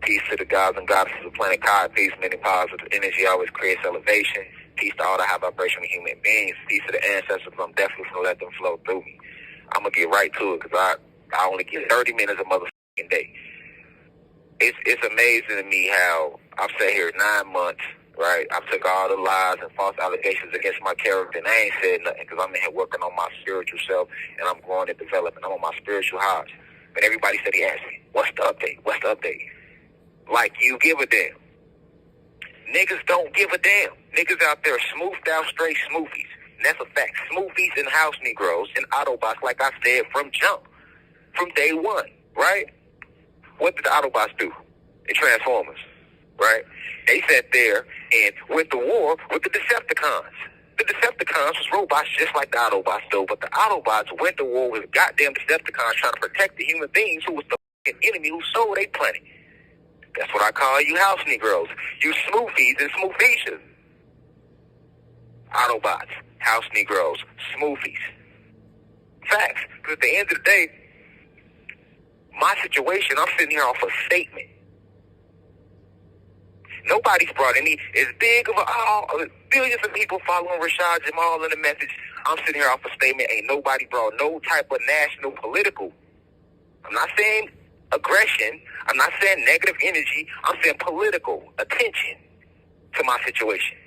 Peace to the gods and goddesses of planet God. Peace, many positive energy always creates elevation. Peace to all the high vibrational human beings. Peace to the ancestors. I'm definitely going to let them flow through me. I'm going to get right to it because I only get 30 minutes a motherfucking day. It's amazing to me how I've sat here 9 months, right? I took all the lies and false allegations against my character, and I ain't said nothing because I'm in here working on my spiritual self, and I'm growing and developing. I'm on my spiritual highs. But everybody said he asked me, what's the update? What's the update? Like you give a damn. Niggas don't give a damn. Niggas out there smoothed out straight smoothies. And that's a fact. Smoothies and house Negroes and Autobots, like I said, from jump. From day one, right? What did the Autobots do? The Transformers, right? They sat there and went to war with the Decepticons. The Decepticons was robots just like the Autobots though, but the Autobots went to war with goddamn Decepticons trying to protect the human beings who was the enemy who sold their planet. That's what I call you house Negroes. You smoothies and smoothies. Autobots, house Negroes, smoothies. Facts. Because at the end of the day, my situation, I'm sitting here off a statement. Nobody's brought any, as big of billions of people following Rashad Jamal in the message. I'm sitting here off a statement. Ain't nobody brought no type of national political. I'm not saying aggression. I'm not saying negative energy. I'm saying political attention to my situation.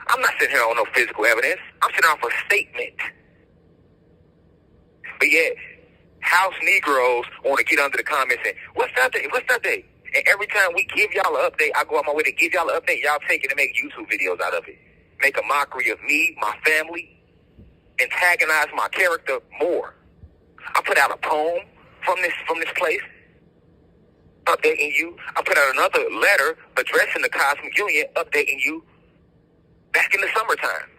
I'm not sitting here on no physical evidence. I'm sitting off a statement. But yet, house Negroes want to get under the comments and, what's the update? What's the update? And every time we give y'all an update, I go out my way to give y'all an update. Y'all take it and make YouTube videos out of it. Make a mockery of me, my family, antagonize my character more. I put out a poem from this place, updating you. I put out another letter addressing the Cosmic Union, updating you back in the summertime.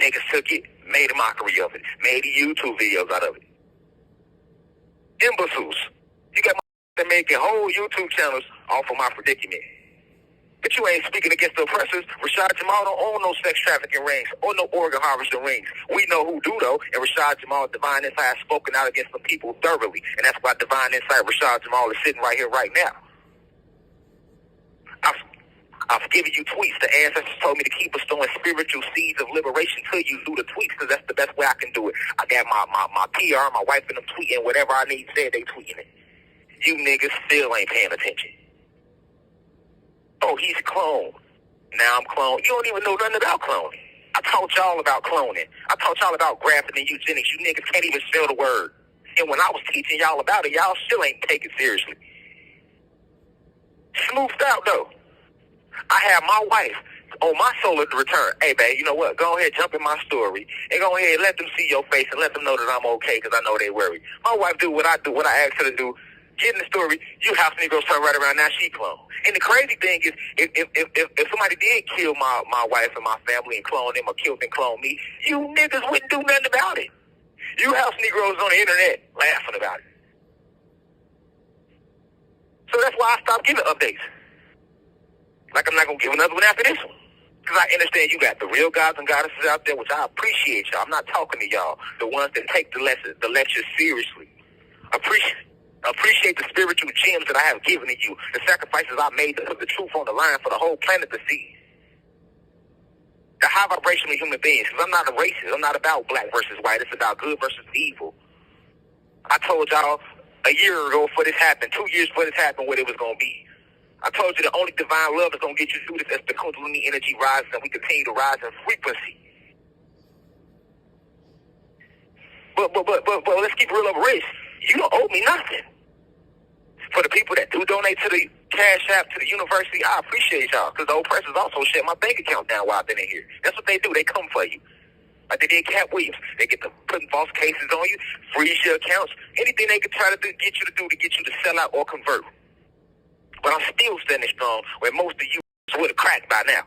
Niggas took it, made a mockery of it, made YouTube videos out of it. Imbeciles. You got my making whole YouTube channels off of my predicament. But you ain't speaking against the oppressors. Rashad Jamal don't own no sex trafficking rings or no organ harvesting rings. We know who do though, and Rashad Jamal, Divine Insight, has spoken out against the people thoroughly. And that's why Divine Insight, Rashad Jamal, is sitting right here right now. I've given you tweets. The ancestors told me to keep bestowing spiritual seeds of liberation to you through the tweets because that's the best way I can do it. I got my PR, my wife and them tweeting whatever I need said, they tweeting it. You niggas still ain't paying attention. Oh, he's cloned. Now I'm cloned. You don't even know nothing about cloning. I taught y'all about cloning. I taught y'all about grafting and eugenics. You niggas can't even spell the word. And when I was teaching y'all about it, y'all still ain't take it seriously. Smoothed out though. I have my wife on my solar return. Hey, babe, you know what? Go ahead, jump in my story, and go ahead, let them see your face, and let them know that I'm okay, because I know they worry. My wife do what I ask her to do. Get in the story. You house Negroes turn right around, now she clone. And the crazy thing is, if somebody did kill my wife and my family and clone them, or killed and clone me, you niggas wouldn't do nothing about it. You house Negroes on the internet laughing about it. So that's why I stopped giving updates. Like I'm not going to give another one after this one. Because I understand you got the real gods and goddesses out there, which I appreciate y'all. I'm not talking to y'all, the ones that take the lectures seriously. Appreciate the spiritual gems that I have given to you, the sacrifices I made to put the truth on the line for the whole planet to see. The high vibrational human beings, because I'm not a racist. I'm not about black versus white. It's about good versus evil. I told y'all a year ago before this happened, 2 years before this happened, what it was going to be. I told you the only divine love is going to get you through this as the Kundalini energy rises and we continue to rise in frequency. But let's keep it real over race. You don't owe me nothing. For the people that do donate to the Cash App, to the university, I appreciate y'all, because the oppressors also shut my bank account down while I've been in here. That's what they do. They come for you. Like they did Cat Williams. They get to putting false cases on you, freeze your accounts, anything they could try to do, get you to sell out or convert. But I'm still standing strong where most of you would have cracked by now.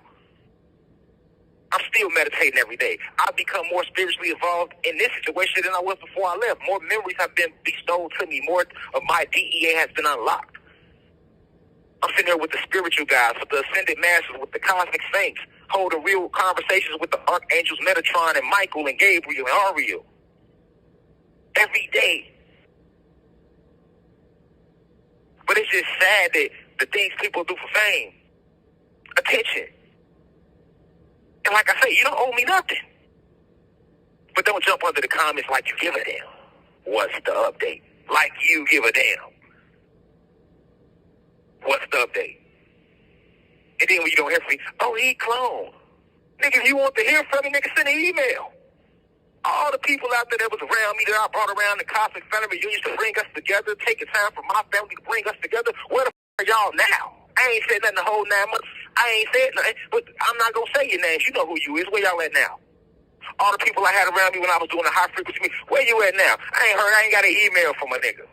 I'm still meditating every day. I've become more spiritually evolved in this situation than I was before I left. More memories have been bestowed to me. More of my DEA has been unlocked. I'm sitting here with the spiritual guys, with the ascended masters, with the cosmic saints, holding real conversations with the archangels Metatron and Michael and Gabriel and Ariel. Every day. It's just sad that the things people do for fame, attention. And like I say, you don't owe me nothing. But don't jump under the comments like you give a damn. What's the update? Like you give a damn. What's the update? And then when you don't hear from me, oh, he cloned. Nigga, if you want to hear from me, nigga, send an email. All the people out there that was around me that I brought around the Cosmic Family Reunions to bring us together, taking time for my family to bring us together, where the f*** are y'all now? I ain't said nothing the whole 9 months. I ain't said nothing, but I'm not going to say your names. You know who you is. Where y'all at now? All the people I had around me when I was doing the high frequency meeting, where you at now? I ain't got an email from a nigga.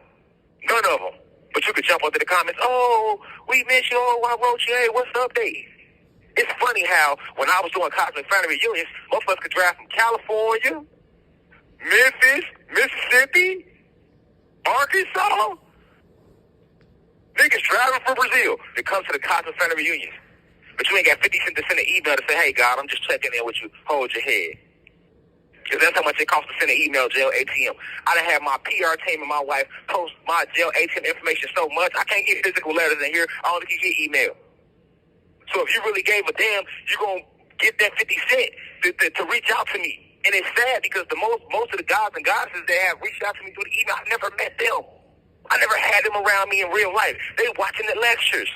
None of them. But you could jump under the comments, oh, we miss you, oh, I wrote you, hey, what's the update? It's funny how when I was doing Cosmic Family Reunions, most of us could drive from California, Memphis, Mississippi, Arkansas. Niggas driving from Brazil to come to the Cosmic Family Reunions. But you ain't got 50 cents to send an email to say, hey, God, I'm just checking in with you. Hold your head. Because that's how much it costs to send an email, jail ATM. I done had my PR team and my wife post my jail ATM information so much, I can't get physical letters in here. I only can get email. So if you really gave a damn, you're going to get that 50 cents to reach out to me. And it's sad because the most of the gods and goddesses that have reached out to me through the email, I never met them. I never had them around me in real life. They watching the lectures.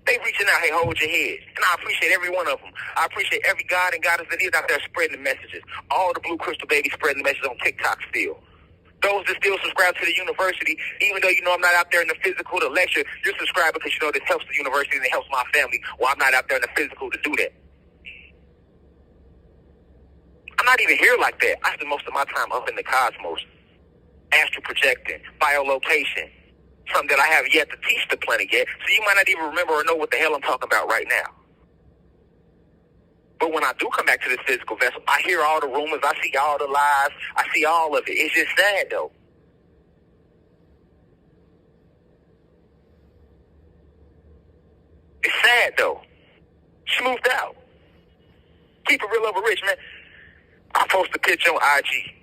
They reaching out, hey, hold your head. And I appreciate every one of them. I appreciate every god and goddess that is out there spreading the messages. All the Blue Crystal babies spreading the messages on TikTok still. Those that still subscribe to the university, even though you know I'm not out there in the physical to lecture, you're subscribed because you know this helps the university and it helps my family while I'm not out there in the physical to do that. I'm not even here like that. I spend most of my time up in the cosmos, astral projecting, biolocation, something that I have yet to teach the planet yet, so you might not even remember or know what the hell I'm talking about right now. But when I do come back to this physical vessel, I hear all the rumors, I see all the lies, I see all of it. It's just sad, though. It's sad, though. Smoothed out. Keep it real over rich, man. I post a picture on IG.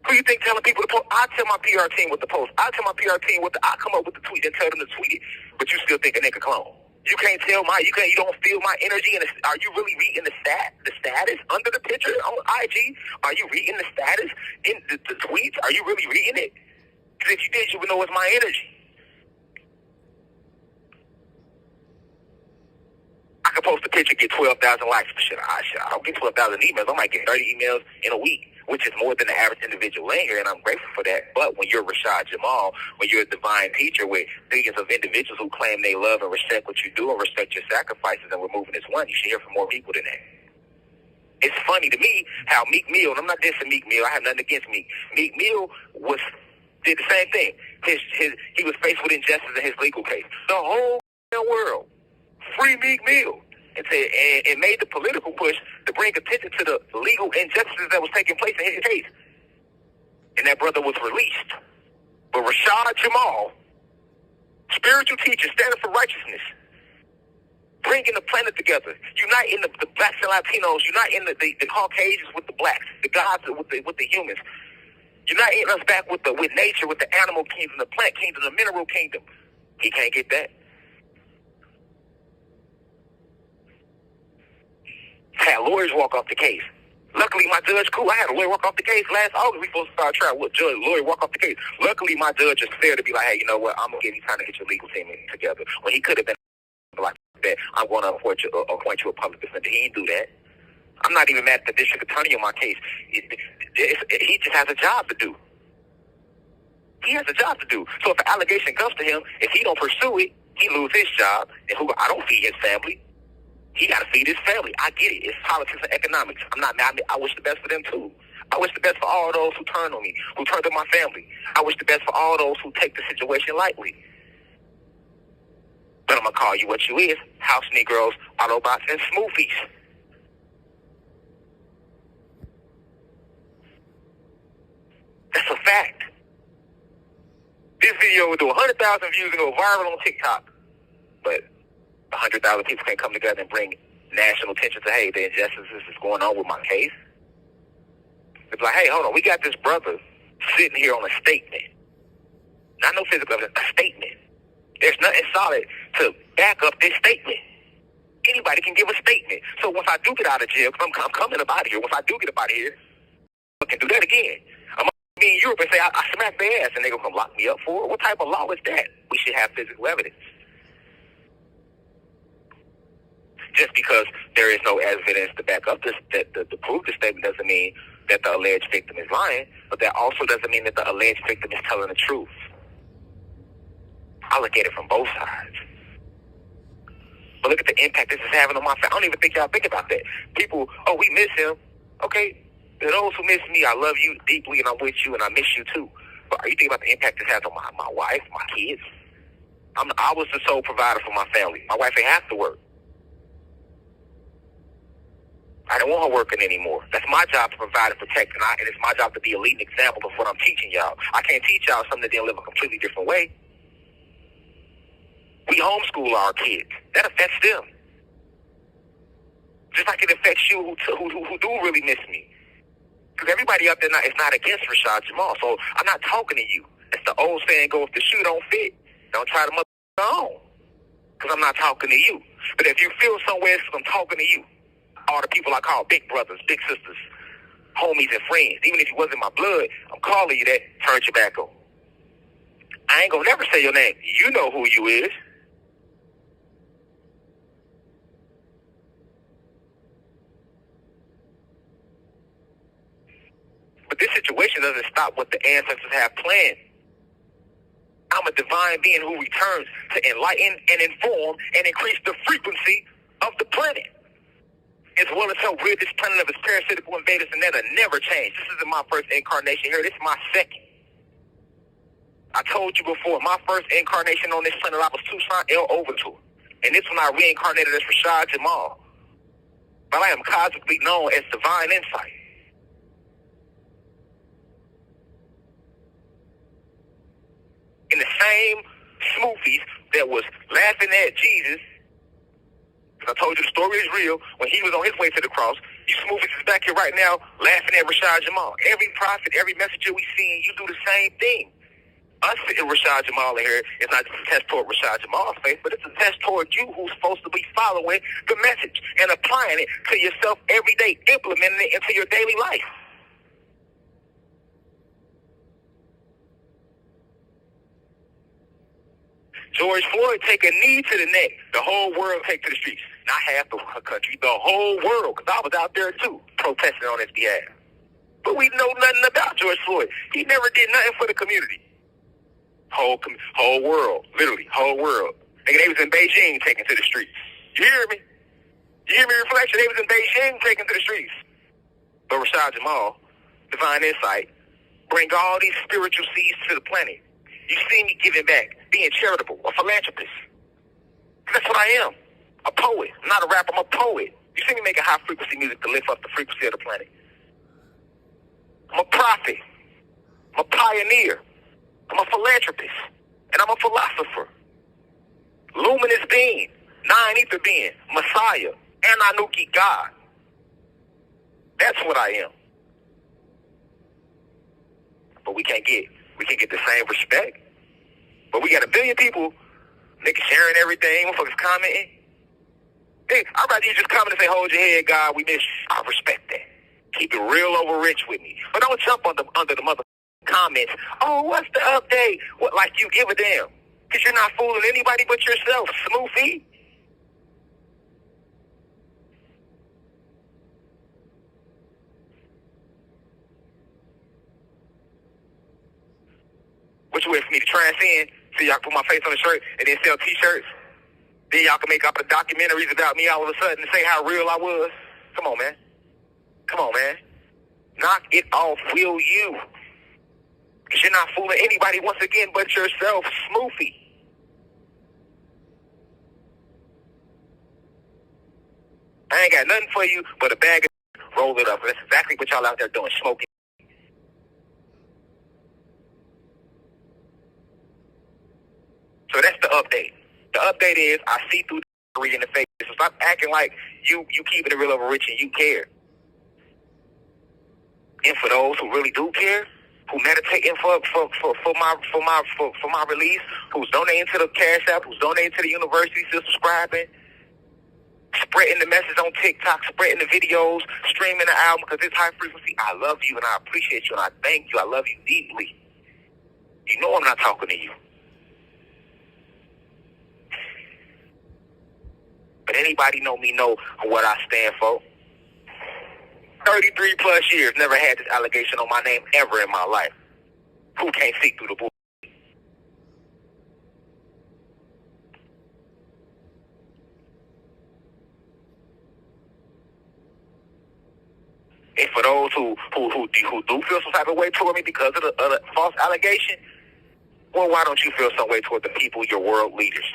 Who you think telling people to post? I tell my PR team what to post. I tell my PR team I come up with the tweet and tell them to tweet it. But you still think a nigga clone. You can't tell you don't feel my energy. And are you really reading the status under the picture on IG? Are you reading the status in the tweets? Are you really reading it? Because if you did, you would know it's my energy. I could post a picture, get 12,000 likes. I don't get 12,000 emails. I might get 30 emails in a week, which is more than the average individual in here, and I'm grateful for that. But when you're Rashad Jamal, when you're a divine teacher with billions of individuals who claim they love and respect what you do and respect your sacrifices, and we're moving as one, you should hear from more people than that. It's funny to me how Meek Millz, and I'm not dissing Meek Millz, I have nothing against Meek. Meek Millz did the same thing. He was faced with injustice in his legal case. The whole world free Meek Millz and made the political push to bring attention to the legal injustices that was taking place in his case. And that brother was released. But Rashad Jamal, spiritual teacher, standing for righteousness, bringing the planet together, uniting the blacks and Latinos, uniting the Caucasians with the blacks, the gods with the humans, uniting us back with nature, with the animal kingdom, the plant kingdom, the mineral kingdom. He can't get that. Had lawyers walk off the case. Luckily, my judge, cool. I had a lawyer walk off the case last August. We supposed to start trial. What judge? Lawyer walk off the case. Luckily, my judge is fair to be like, hey, you know what? I'm gonna give you time to get your legal team together. When he could have been like that, I'm going to appoint you a public defender. He didn't do that. I'm not even mad at the district attorney on my case. He just has a job to do. He has a job to do. So if an allegation comes to him, if he don't pursue it, he lose his job. And I don't feed his family. He got to feed his family. I get it. It's politics and economics. I'm not mad. I wish the best for them, too. I wish the best for all those who turn on me, who turn on my family. I wish the best for all those who take the situation lightly. But I'm going to call you what you is, house Negroes, Autobots, and Smoothies. That's a fact. This video will do 100,000 views and go viral on TikTok. But 100,000 people can't come together and bring national attention to, hey, the injustices is going on with my case. It's like, hey, hold on, we got this brother sitting here on a statement. Not no physical evidence, a statement. There's nothing solid to back up this statement. Anybody can give a statement. So once I do get out of jail, because I'm coming up out of here, once I do get up out of here, I can do that again. I'm going to be in Europe and say, I smacked their ass, and they're going to come lock me up for it. What type of law is that? We should have physical evidence. Just because there is no evidence to back up this, to prove the statement doesn't mean that the alleged victim is lying, but that also doesn't mean that the alleged victim is telling the truth. I look at it from both sides. But look at the impact this is having on my family. I don't even think y'all think about that. People, oh, we miss him. Okay, to those who miss me, I love you deeply, and I'm with you, and I miss you too. But are you thinking about the impact this has on my wife, my kids? I was the sole provider for my family. My wife ain't have to work. I don't want her working anymore. That's my job to provide and protect, and it's my job to be a leading example of what I'm teaching y'all. I can't teach y'all something that they'll live a completely different way. We homeschool our kids. That affects them. Just like it affects you who do really miss me. Because everybody up there is not against Rashad Jamal. So I'm not talking to you. It's the old saying, go, if the shoe don't fit, don't try to mother on. Because I'm not talking to you. But if you feel somewhere, it's 'cause I'm talking to you. All the people I call big brothers, big sisters, homies and friends. Even if you wasn't my blood, I'm calling you that, turn your back on. I ain't gonna never say your name. You know who you is. But this situation doesn't stop what the ancestors have planned. I'm a divine being who returns to enlighten and inform and increase the frequency of the planet, as well as help rid this planet of its parasitical invaders, and that'll never change. This isn't my first incarnation here. This is my second. I told you before, my first incarnation on this planet, I was Tucson L. Overture. And this one I reincarnated as Rashad Jamal. But I am cosmically known as Divine Insight. In the same smoothies that was laughing at Jesus, because I told you the story is real, when he was on his way to the cross, you smoothies is back here right now laughing at Rashad Jamal. Every prophet, every messenger we see, you do the same thing. Us sitting Rashad Jamal in here is not just a test toward Rashad Jamal's faith, but it's a test toward you who's supposed to be following the message and applying it to yourself every day, implementing it into your daily life. George Floyd take a knee to the neck. The whole world take to the streets. Not half the country, the whole world, because I was out there too, protesting on his behalf. But we know nothing about George Floyd. He never did nothing for the community. Whole world, literally, whole world. Nigga, they was in Beijing taking to the streets. You hear me? You hear me, Reflection? They was in Beijing taking to the streets. But Rashad Jamal, Divine Insight, bring all these spiritual seeds to the planet. You see me giving back, being charitable, a philanthropist. That's what I am, a poet. I'm not a rapper, I'm a poet. You see me making high-frequency music to lift up the frequency of the planet. I'm a prophet. I'm a pioneer. I'm a philanthropist. And I'm a philosopher. Luminous being, nine-ether being, Messiah, Anunnaki God. That's what I am. But we can't get the same respect. But we got 1 billion people, niggas sharing everything, motherfuckers commenting. Hey, I'd rather you just comment and say, hold your head, God, we miss you. I respect that. Keep it real over rich with me. But don't jump under the mother comments. Oh, what's the update? What, like you give a damn. Because you're not fooling anybody but yourself, Smoothie. What you wait for me to transcend so y'all can put my face on a shirt and then sell t-shirts? Then y'all can make up the documentaries about me all of a sudden and say how real I was? Come on, man. Come on, man. Knock it off, will you? Because you're not fooling anybody once again but yourself, Smoothie. I ain't got nothing for you but a bag of roll it up. That's exactly what y'all out there doing, smoking. So that's the update. The update is I see through the in the face. So stop acting like you keeping it real over rich and you care. And for those who really do care, who meditating for my release, who's donating to the Cash App, who's donating to the university, still subscribing, spreading the message on TikTok, spreading the videos, streaming the album, because it's high frequency. I love you and I appreciate you and I thank you. I love you deeply. You know I'm not talking to you. But anybody know me know what I stand for. 33 plus years, never had this allegation on my name ever in my life. Who can't see through the bull? And for those who do feel some type of way toward me because of the false allegation, well, why don't you feel some way toward the people, your world leaders,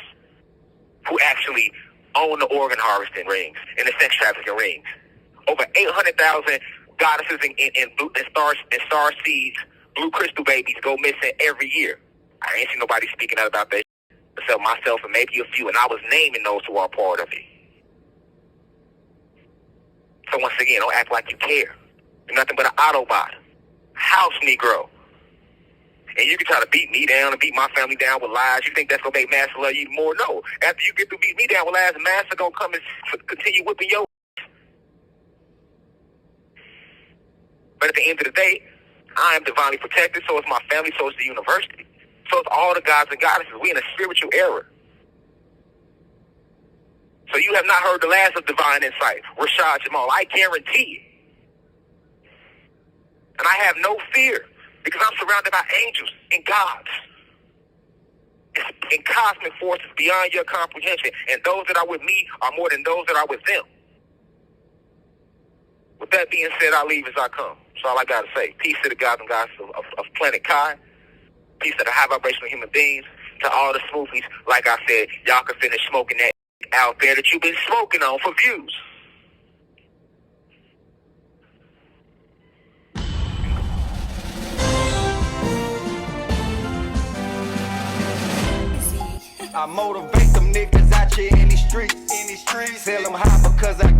who actually own the organ harvesting rings and the sex trafficking rings? Over 800,000 goddesses and star seeds, blue crystal babies go missing every year. I ain't seen nobody speaking out about that except myself and maybe a few, and I was naming those who are part of it. So once again, don't act like you care. You're nothing but an Autobot, house Negro. And you can try to beat me down and beat my family down with lies. You think that's going to make Master love you more? No. After you get to beat me down with lies, Master going to come and continue whipping your. But at the end of the day, I am divinely protected, so is my family, so is the university. So it's all the gods and goddesses. We in a spiritual era. So you have not heard the last of divine insight, Rashad Jamal. I guarantee it. And I have no fear because I'm surrounded by angels and gods and cosmic forces beyond your comprehension. And those that are with me are more than those that are with them. With that being said, I leave as I come. That's all I got to say. Peace to the gods and goddesses of planet Kai. Peace to the high vibrational human beings. To all the smoothies, like I said, y'all can finish smoking that out there that you've been smoking on for views. I motivate them niggas out here in these streets. Tell them how because I